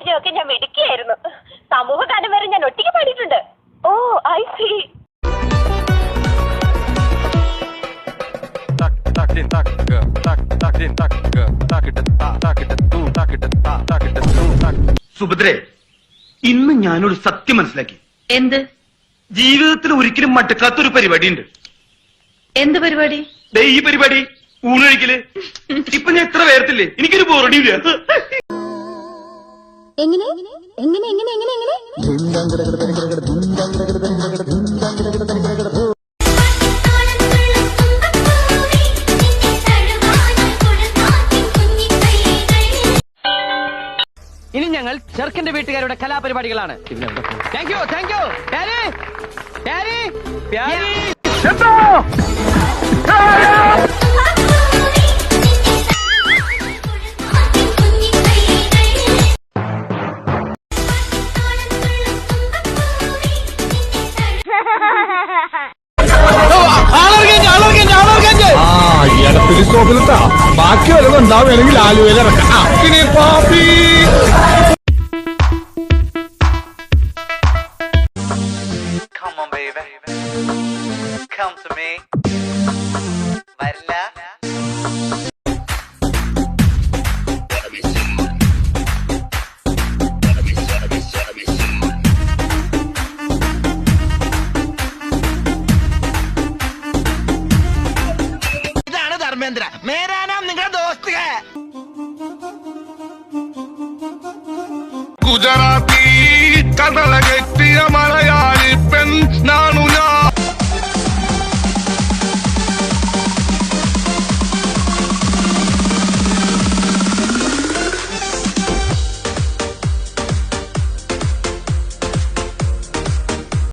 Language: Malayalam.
പാട്ടിനും ഒക്കെ ഞാൻ മിടുക്കിയായിരുന്നു. സമൂഹ ഗാനം വരെ ഞാൻ ഒറ്റയ്ക്ക് പാടിയിട്ടുണ്ട്. ഓ ഐ സി. സുഭദ്രേ, ഇന്ന് ഞാനൊരു സത്യം മനസ്സിലാക്കി. എന്ത്? ജീവിതത്തിൽ ഒരിക്കലും മടുക്കാത്തൊരു പരിപാടിയുണ്ട്. എന്ത് പരിപാടി? ഈ പരിപാടി, ഊണൊഴിക്കല്. ഇപ്പൊ ഞാൻ എത്ര പേർത്തില്ലേ, എനിക്കൊരു ബോറടിയില്ല. എങ്ങനെ എങ്ങനെ എങ്ങനെ എങ്ങനെ എങ്ങനെ ഇനി ഞങ്ങൾ ചെറുക്കന്റെ വീട്ടുകാരുടെ കലാപരിപാടികളാണ്. Thank you thank you. ബാക്കി വല്ലതും ഉണ്ടാവുകയാണെങ്കിൽ ആലുവയിൽ ഇറക്കാം. പിന്നെ Pappi Come on, baby. Come to me. വരില്ല. ഇതാണ് ധർമ്മേന്ദ്ര. മേരാനാം നിങ്ങളുടെ ദോസ്ത് ഹേ. ഗുജറാത്തി കടലകൈ